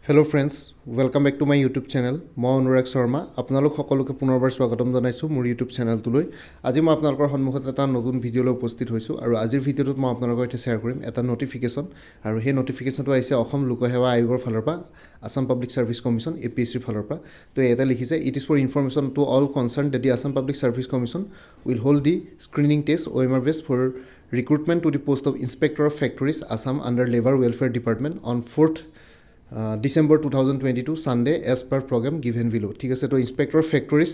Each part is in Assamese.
Hello friends, welcome back to my YouTube channel. মই অনুৰাগ শৰ্মা আপোনালোক সকলোকে পুনৰবাৰ স্বাগতম জনাইছোঁ মোৰ YouTube চেনেলটোলৈ। আজি মই আপোনালোকৰ সন্মুখত এটা নতুন ভিডিঅ' লৈ উপস্থিত হৈছোঁ আৰু আজিৰ ভিডিঅ'টোত মই আপোনালোকৰ সৈতে শ্বেয়াৰ কৰিম এটা নটিফিকেশ্যন আৰু সেই নটিফিকেশ্যনটো আহিছে অসম লোকসেৱা আয়োগৰ ফালৰ পৰা Assam public service commission APSC ফালৰ পৰা। তো এটা লিখিছে it is for information to all concern that the Assam Public Service Commission will hold the screening test OMR based for recruitment to the post of Inspector of Factories Assam under Labour Welfare Department on 4th December 2022 Sunday as per program given below. ঠিক আছে, তো inspector factories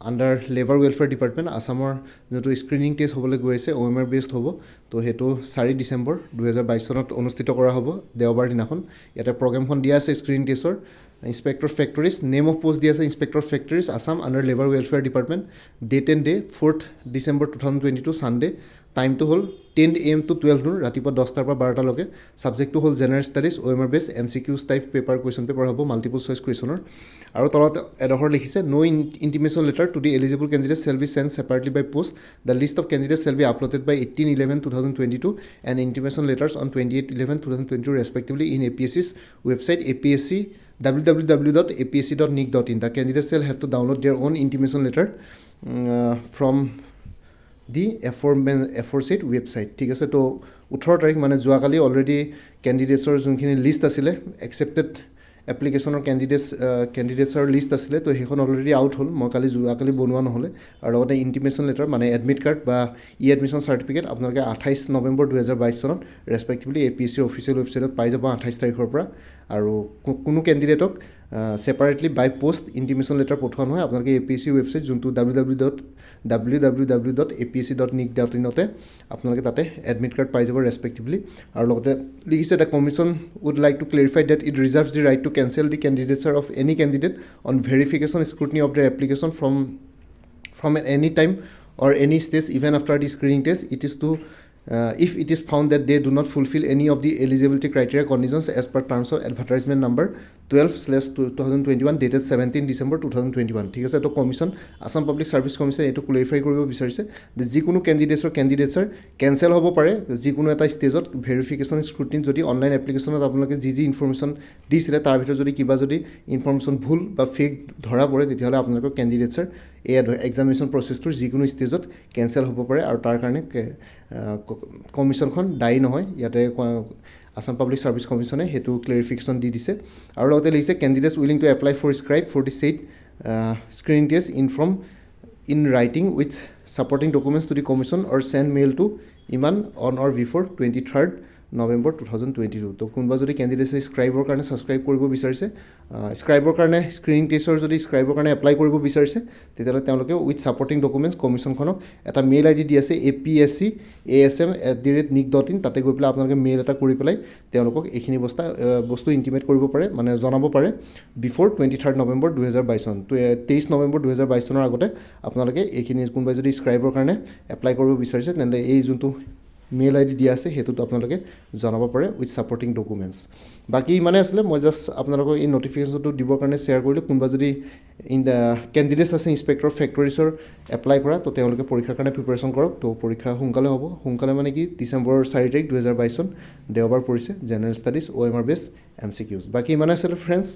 under labour welfare department আসামৰ যোনটো স্ক্ৰিনিং টেষ্ট হ'বলৈ গৈ আছে OMR বেছড হ'ব। তো সেইটো 4 ডিচেম্বৰ 2022 চনত অনুষ্ঠিত কৰা হ'ব দেওবাৰ দিনাখন। ইয়াতে প্ৰগ্ৰামখন দিয়া আছে স্ক্ৰিনিং টেষ্টৰ inspector factories name of post দিয়া আছে inspector factories Assam under labour welfare department date and day 4th December 2022 Sunday। টাইমটো হ'ল 10 AM to 12 noon ৰাতিপুৱা 10টাৰ পৰা 12টালৈকে। ছাবজেক্টটো হ'ল general studies OMR based MCQs type paper question paper হ'ব মাল্টিপল চইচ কুৱেশ্যনৰ। আৰু তলত এডোখৰ লিখিছে no intimation letter to the eligible candidate shall be sent separately by post the list of candidate shall be uploaded by 18/11/2022 and intimation letters on 28/11/2022 respectively in APSC's website APSC www.apsc.nic.in. The candidates shall have to download their own intimation letter from the aforesaid website. ঠিক আছে, তো 18 তাৰিখ মানে যোৱাকালি অলৰেডি কেণ্ডিডেটছৰ যোনখিনি লিষ্ট আছিলে এক্সেপ্টেড এপ্লিকেশ্যনৰ কেণ্ডিডেটছৰ লিষ্ট আছিলে, তো সেইখন অলৰেডি আউট হ'ল। মই যোৱাকালি বনোৱা নহ'লে। আৰু লগতে ইণ্টিমেশ্যন লেটাৰ মানে এডমিট কাৰ্ড বা এডমিশ্যন চাৰ্টিফিকেট আপোনালোকে 28 নৱেম্বৰ 2022 চনত ৰেছপেক্টিভলি APSCৰ অফিচিয়েল ৱেবছাইটত পাই যাব 28 তাৰিখৰ পৰা। আৰু কোনো কেণ্ডিডেটক separately by post intimation letter পঠোৱা নহয়। আপোনালোকে APSC ৱেবছাইট যোনটো www.apsc.nic.in আপোনালোকে তাতে এডমিট কাৰ্ড পাই যাব ৰেছপেক্টিভলি। আৰু লগতে লিখিছে the commission would like to clarify that it reserves the right to cancel the কেণ্ডিডেটছৰ of any candidate on verification scrutiny of their application from any time or any stage even after the screening test. It is to if it is found that they do not fulfill any of the eligibility criteria conditions as per terms of advertisement number 12/2021 dated 17 December 2021. ঠিক আছে, তো commission Assam public service commission এইটো ক্লেৰিফাই কৰিব বিচাৰিছে যে যিকোনো কেণ্ডিডেটছৰ কেঞ্চেল হ'ব পাৰে যিকোনো এটা ষ্টেজত ভেৰিফিকেশ্যন স্ক্ৰুটিন যদি অনলাইন এপ্লিকেশ্যনত আপোনালোকে যি ইনফৰমেশ্যন দিছিলে তাৰ ভিতৰত যদি কিবা যদি ইনফৰমেশ্যন ভুল বা ফেক ধৰা পৰে তেতিয়াহ'লে আপোনালোকৰ কেণ্ডিডেটছৰ এই এক্সামিনেশ্যন প্ৰচেছটোৰ যিকোনো ষ্টেজত কেঞ্চেল হ'ব পাৰে আৰু তাৰ কাৰণে কমিশ্যনখন দায়ী নহয়। ইয়াতে আসাম পাব্লিক ছাৰ্ভিচ কমিশ্যনে সেইটো ক্লেৰিফিকেশ্যন দি দিছে। আৰু লগতে লিখিছে candidates willing to apply for scribe for the said screening test in writing with supporting documents to the commission or send mail to email on or before 23rd November 2022। তো কোনোবা যদি কেণ্ডিডেটছে স্ক্ৰাইবৰ কাৰণে ছাবস্ক্ৰাইব কৰিব বিচাৰিছে স্ক্ৰাইবৰ কাৰণে স্ক্ৰিনিং টেষ্টৰ যদি স্ক্ৰাইবৰ কাৰণে এপ্লাই কৰিব বিচাৰিছে তেতিয়াহ'লে তেওঁলোকে উইথ ছাপৰ্টিং ডকুমেণ্টছ কমিশ্যনখনক এটা মেইল ID দি আছে apsc@asm@nic.in। তাতে গৈ পেলাই আপোনালোকে মেইল এটা কৰি পেলাই তেওঁলোকক এইখিনি বস্তু ইণ্টিমেট কৰিব পাৰে মানে জনাব পাৰে বিফৰ 23rd November 2022 চন। তো 23 নৱেম্বৰ 2022 চনৰ আগতে আপোনালোকে এইখিনি কোনোবাই যদি স্ক্ৰাইবৰ কাৰণে এপ্লাই কৰিব বিচাৰিছে তেন্তে এই যোনটো মেইল ID দিয়া আছে সেইটোত আপোনালোকে জনাব পাৰে উইথ ছাপৰ্টিং ডকুমেণ্টছ। বাকী ইমানে আছিলে, মই জাষ্ট আপোনালোকক এই নটিফিকেশ্যনটো দিবৰ কাৰণে শ্বেয়াৰ কৰিলোঁ। কোনোবা যদি কেণ্ডিডেটছ আছে ইন্সপেক্টৰ ফেক্টৰিজৰ এপ্লাই কৰা তো তেওঁলোকে পৰীক্ষাৰ কাৰণে প্ৰিপেৰেশ্যন কৰক। তো পৰীক্ষা সোনকালে হ'ব, সোনকালে মানে কি ডিচেম্বৰ 4 তাৰিখ 2022 চন দেওবাৰ পৰিছে। General studies OMR based MCQs। বাকী ইমানে আছিলে ফ্ৰেণ্ডছ।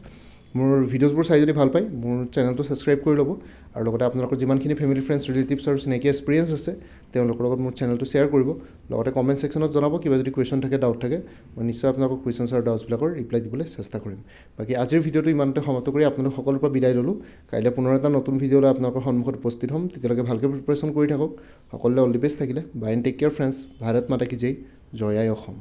মোৰ ভিডিঅ'ছবোৰ চাই যদি ভাল পায় মোৰ চেনেলটো ছাবস্ক্ৰাইব কৰি ল'ব আৰু লগতে আপোনালোকৰ যিমানখিনি ফেমিলি ফ্ৰেণ্ডছ ৰিলেটিভছ আৰু চিনাকি এক্সপিৰিয়েঞ্চ আছে তেওঁলোকৰ লগত মোৰ চেনেলটো শ্বেয়াৰ কৰিব। লগতে কমেণ্ট ছেকশ্যনত জনাব কিবা যদি কুৱেশ্যন থাকে ডাউট থাকে মই নিশ্চয় আপোনালোকৰ কুৱেশ্যনছ আৰু ডাউটছবিলাকৰ ৰিপ্লাই দিবলৈ চেষ্টা কৰিম। বাকী আজিৰ ভিডিঅ'টো ইমানতে সমাপ্ত কৰি আপোনালোক সকলোৰ পৰা বিদায় ল'লোঁ। কাইলৈ পুনৰ এটা নতুন ভিডিঅ' লৈ আপোনালোকৰ সন্মুখত উপস্থিত হ'ম। তেতিয়ালৈকে ভালকৈ প্ৰিপেৰেশ্যন কৰি থাকক। সকলোৱে অল দি বেষ্ট থাকিলে। Bye and take care friends. Bharat Mata কি জয়, জয় আই অসম।